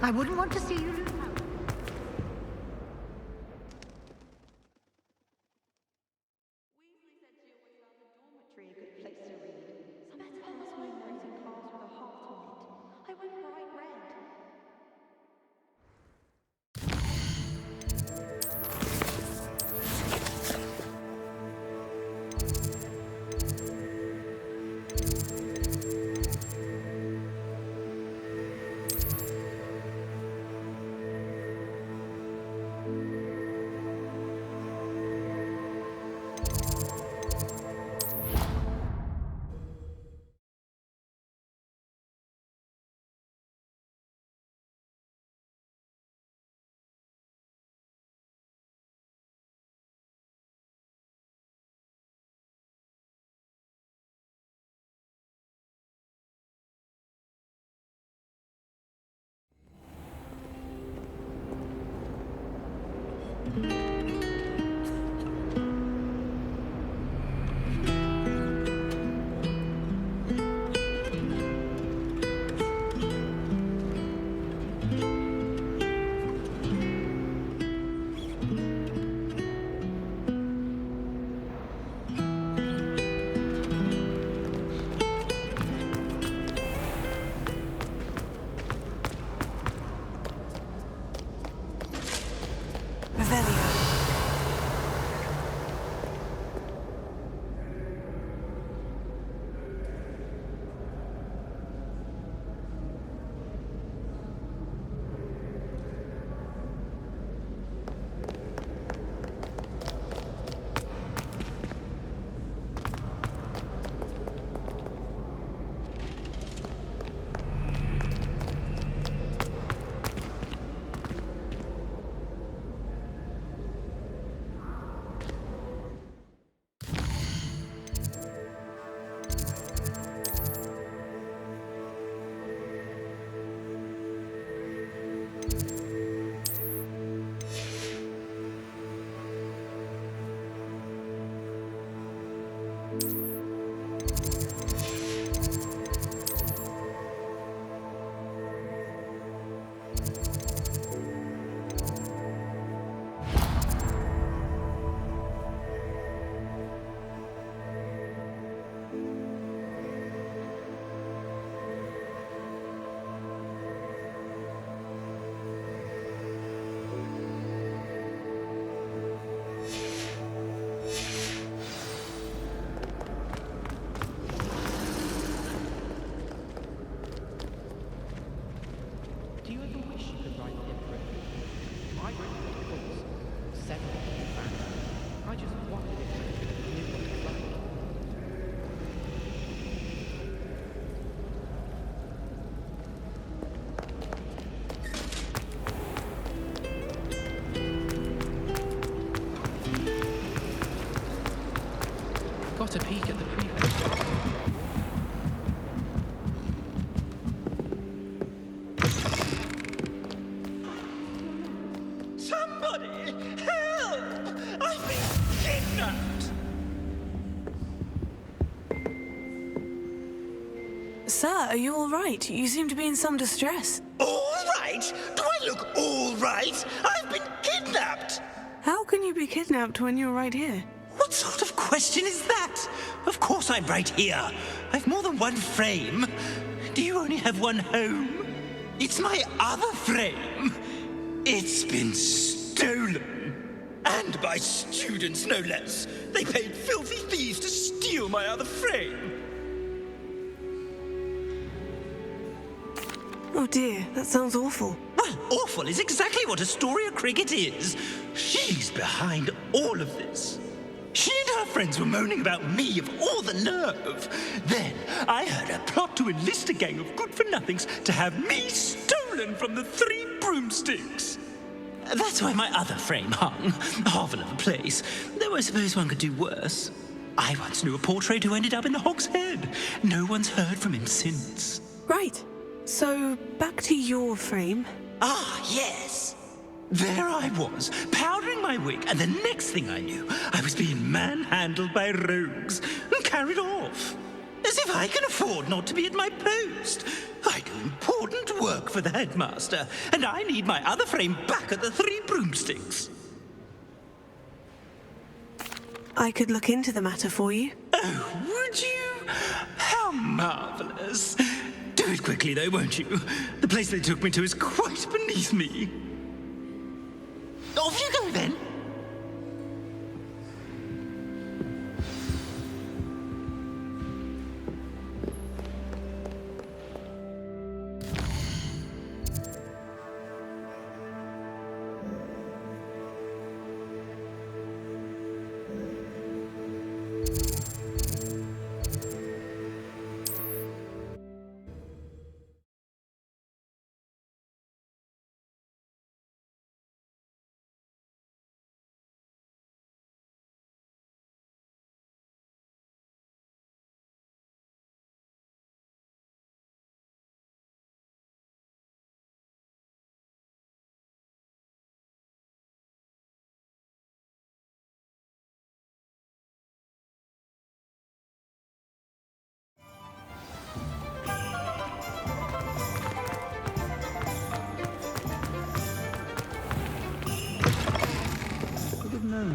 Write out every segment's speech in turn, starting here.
I wouldn't want to see you lose out. Weasley said Jill would found the dormitory a good place to read. Some passed me notes in class with a heart on it. I went bright red. Do you ever wish you could write the Emperor? I wrote it, of course. 7 in fact. I just wanted it to knew what it's like. Got a peek at the prefect. Sir, are you all right? You seem to be in some distress. All right? Do I look all right? I've been kidnapped! How can you be kidnapped when you're right here? What sort of question is that? Of course I'm right here. I've more than one frame. Do you only have one home? It's my other frame. It's been stolen. And by students, no less. They paid filthy thieves to steal my other frame. Oh dear, that sounds awful. Well, awful is exactly what Astoria Cricket is. She's behind all of this. She and her friends were moaning about me of all the nerve. Then I heard her plot to enlist a gang of good-for-nothings to have me stolen from the 3 broomsticks. That's why my other frame hung. Half of a place. Though I suppose one could do worse. I once knew a portrait who ended up in the Hog's Head. No one's heard from him since. Right. So, back to your frame. Ah, yes. There I was, powdering my wig, and the next thing I knew, I was being manhandled by rogues and carried off. As if I can afford not to be at my post. I do important work for the headmaster, and I need my other frame back at the Three Broomsticks. I could look into the matter for you. Oh, would you? How marvelous. Do it quickly, though, won't you? The place they took me to is quite beneath me. Off you go, then.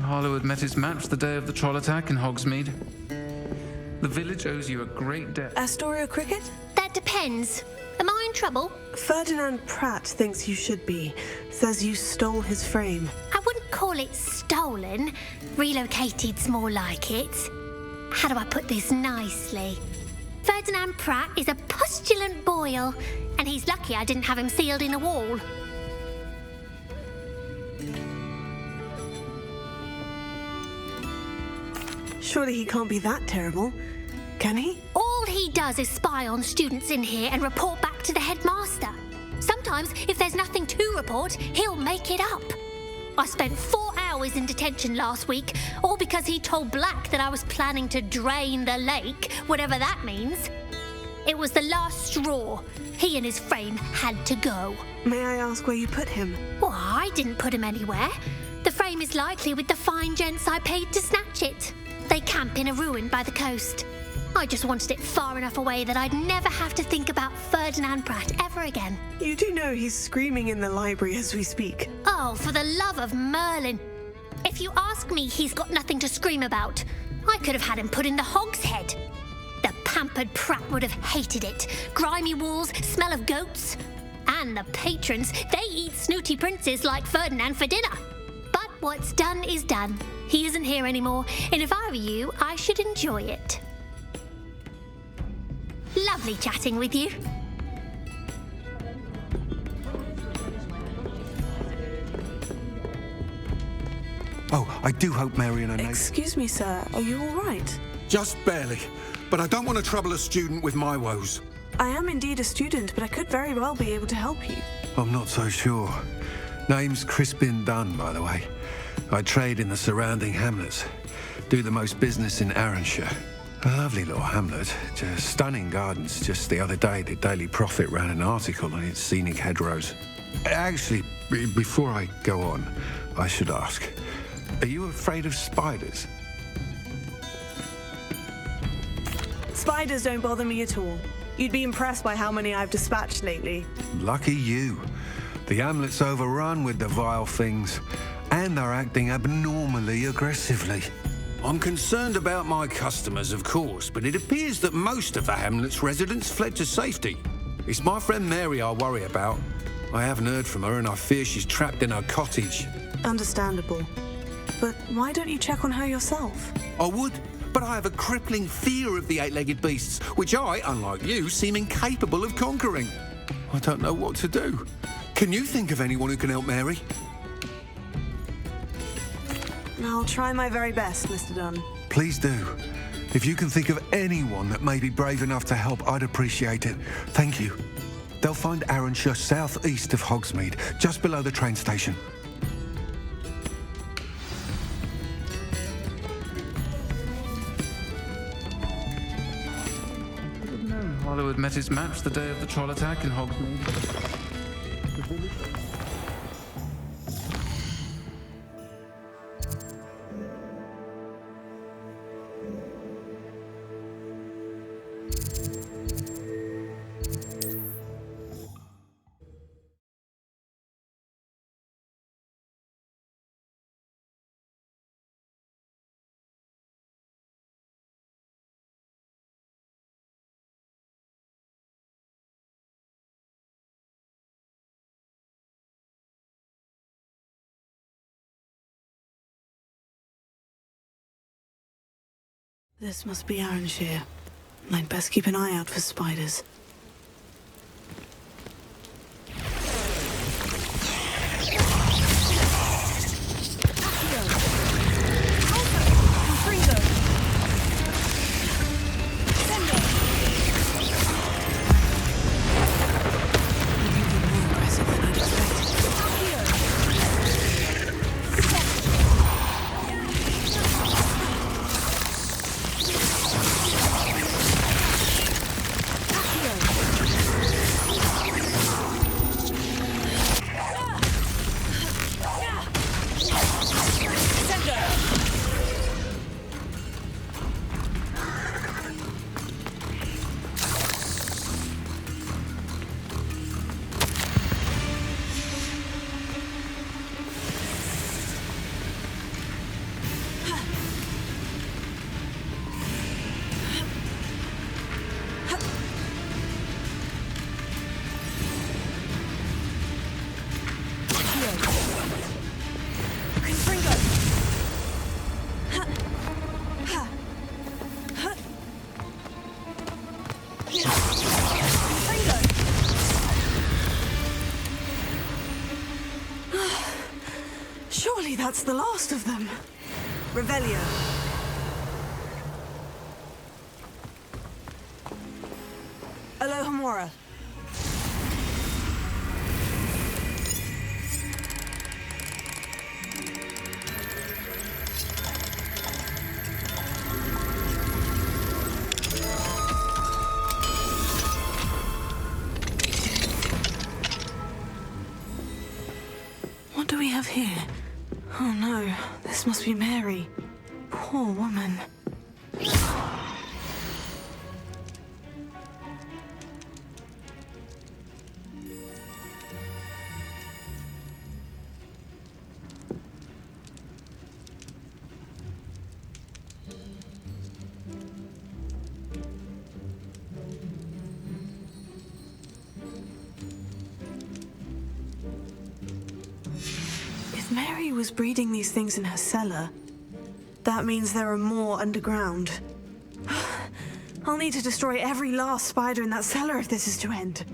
Harlow had met his match the day of the troll attack in Hogsmeade. The village owes you a great debt. Astoria Cricket? That depends. Am I in trouble? Ferdinand Pratt thinks you should be. Says you stole his frame. I wouldn't call it stolen. Relocated's more like it. How do I put this nicely? Ferdinand Pratt is a postulant boil, and he's lucky I didn't have him sealed in a wall. Surely he can't be that terrible, can he? All he does is spy on students in here and report back to the headmaster. Sometimes, if there's nothing to report, he'll make it up. I spent 4 hours in detention last week, all because he told Black that I was planning to drain the lake, whatever that means. It was the last straw. He and his frame had to go. May I ask where you put him? Well, I didn't put him anywhere. The frame is likely with the fine gents I paid to snatch it. They camp in a ruin by the coast. I just wanted it far enough away that I'd never have to think about Ferdinand Pratt ever again. You do know he's screaming in the library as we speak. Oh, for the love of Merlin. If you ask me, he's got nothing to scream about. I could have had him put in the hogshead. The pampered Pratt would have hated it. Grimy walls, smell of goats. And the patrons, they eat snooty princes like Ferdinand for dinner. But what's done is done. He isn't here anymore, and if I were you, I should enjoy it. Lovely chatting with you. Oh, I do hope Mary and her neighbour... Excuse me, sir. Are you all right? Just barely. But I don't want to trouble a student with my woes. I am indeed a student, but I could very well be able to help you. I'm not so sure. Name's Crispin Dunn, by the way. I trade in the surrounding hamlets. Do the most business in Arranshire. A lovely little hamlet. Just stunning gardens. Just the other day, the Daily Prophet ran an article on its scenic hedgerows. Actually, before I go on, I should ask, are you afraid of spiders? Spiders don't bother me at all. You'd be impressed by how many I've dispatched lately. Lucky you. The hamlet's overrun with the vile things, and they're acting abnormally aggressively. I'm concerned about my customers, of course, but it appears that most of the hamlet's residents fled to safety. It's my friend Mary I worry about. I haven't heard from her, and I fear she's trapped in her cottage. Understandable. But why don't you check on her yourself? I would, but I have a crippling fear of the eight-legged beasts, which I, unlike you, seem incapable of conquering. I don't know what to do. Can you think of anyone who can help Mary? I'll try my very best, Mr. Dunn. Please do. If you can think of anyone that may be brave enough to help, I'd appreciate it. Thank you. They'll find Arranshire southeast of Hogsmeade, just below the train station. Harlow had met his match the day of the troll attack in Hogsmeade. This must be Arranshire. I'd best keep an eye out for spiders. Surely that's the last of them. Revelio. Alohomora. What do we have here? Oh no, this must be Mary. Poor woman. If Mary was breeding these things in her cellar, that means there are more underground. I'll need to destroy every last spider in that cellar if this is to end.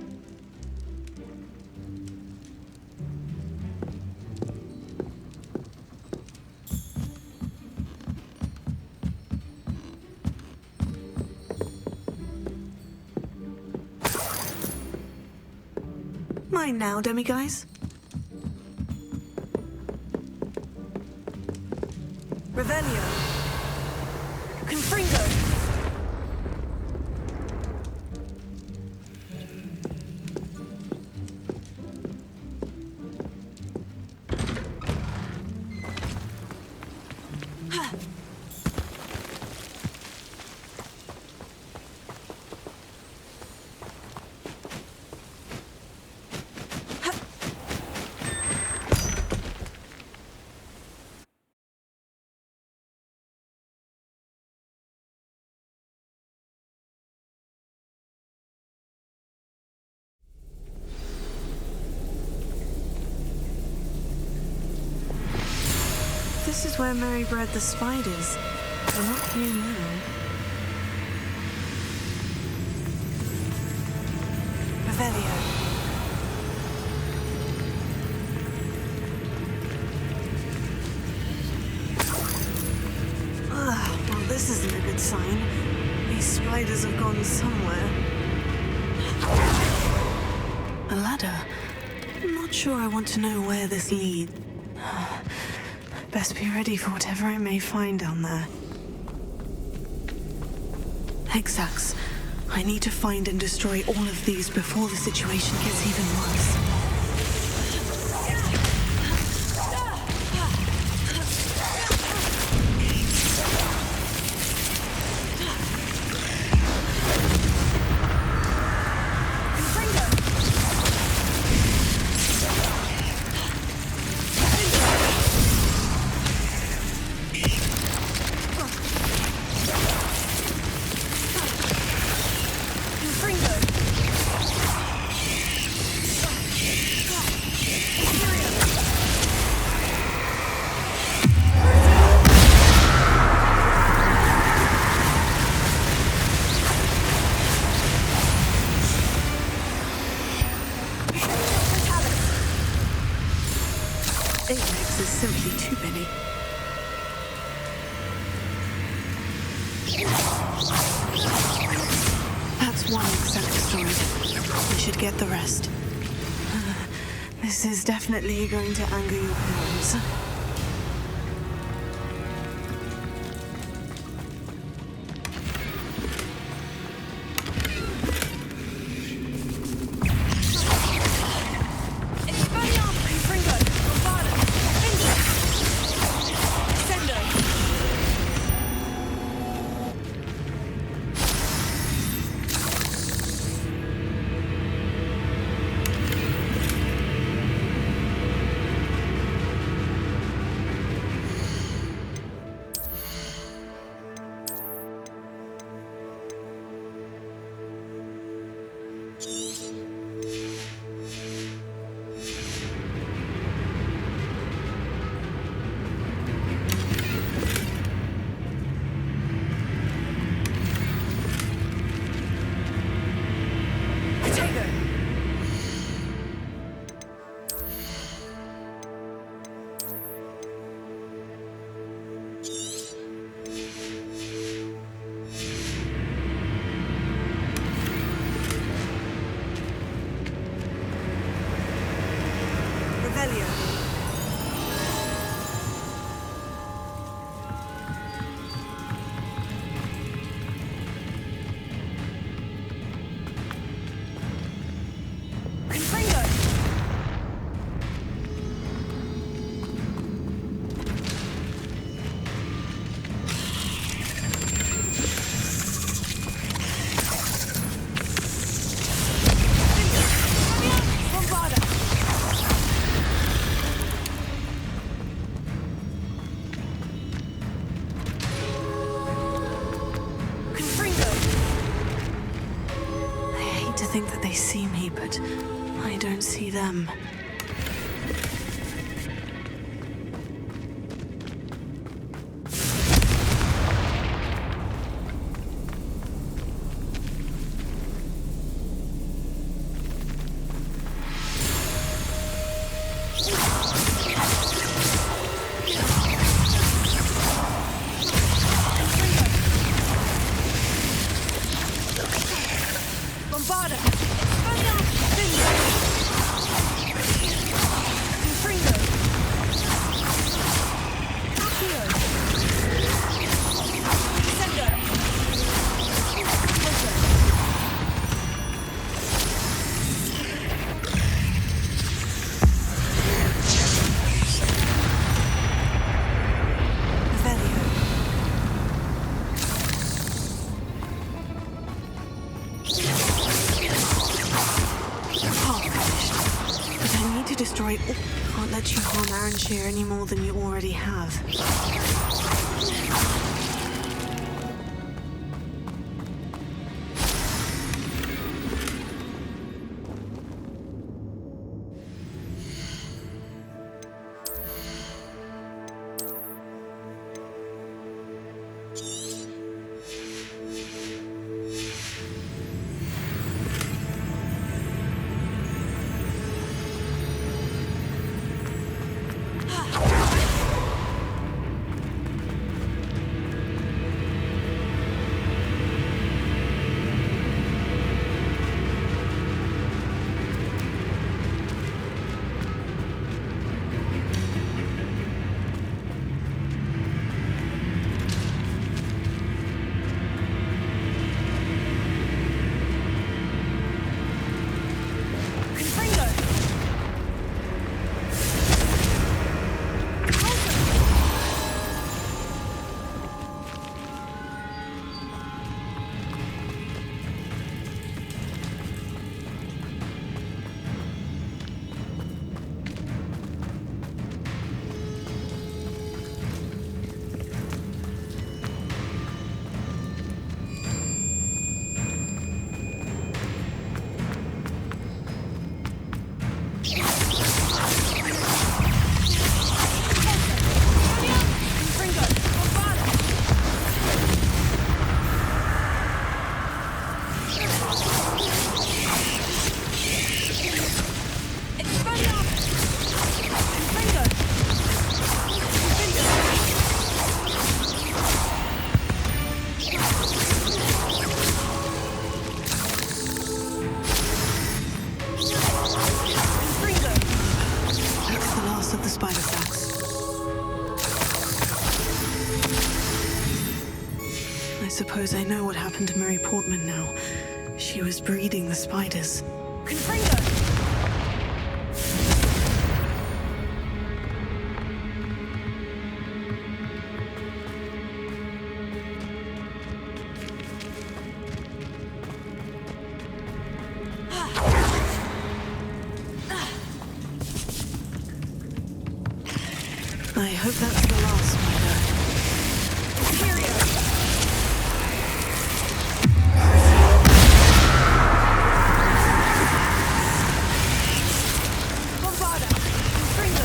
Mine now, demiguise. Revelio. Confringo. This is where Mary bred the spiders. They're not here now. Revelio. Well, this isn't a good sign. These spiders have gone somewhere. A ladder. I'm not sure I want to know where this leads. Best be ready for whatever I may find down there. Exacts. I need to find and destroy all of these before the situation gets even worse. really. That's one exact story. We should get the rest. This is definitely going to anger your parents. Think that they see me, but I don't see them. Can't let you harm Arranshire any more than you already have. suppose I know what happened to Mary Portman now. She was breeding the spiders. Confringo! I hope that's the last spider. Bombarda! Confringo!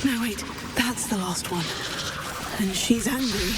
No, wait, that's the last one. And she's angry.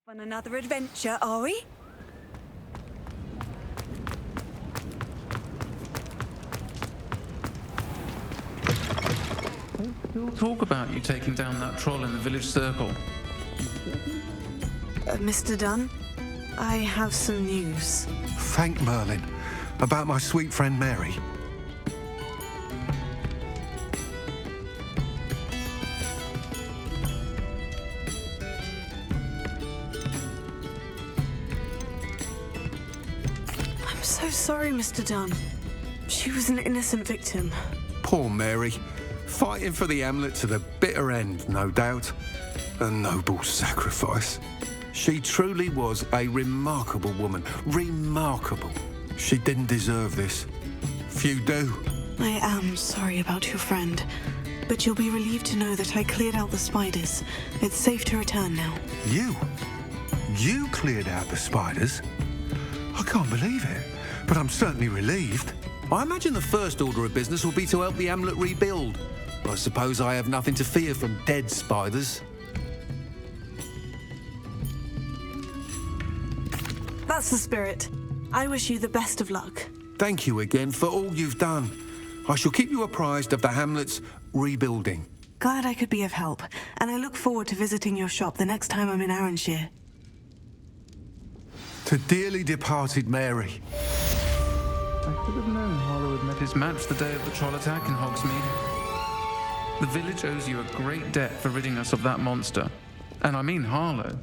On another adventure, are we? We'll talk about you taking down that troll in the village circle. Mr. Dunn, I have some news. Thank Merlin. About my sweet friend Mary. I'm so sorry, Mr. Dunn. She was an innocent victim. Poor Mary. Fighting for the Hamlet to the bitter end, no doubt. A noble sacrifice. She truly was a remarkable woman. Remarkable. She didn't deserve this. Few do. I am sorry about your friend, but you'll be relieved to know that I cleared out the spiders. It's safe to return now. You? You cleared out the spiders? I can't believe it, but I'm certainly relieved. I imagine the first order of business will be to help the Hamlet rebuild. I suppose I have nothing to fear from dead spiders. That's the spirit. I wish you the best of luck. Thank you again for all you've done. I shall keep you apprised of the Hamlet's rebuilding. Glad I could be of help, and I look forward to visiting your shop the next time I'm in Arranshire. To dearly departed Mary. I should have known Harlow had met his match the day of the troll attack in Hogsmeade. The village owes you a great debt for ridding us of that monster. And I mean Harlow.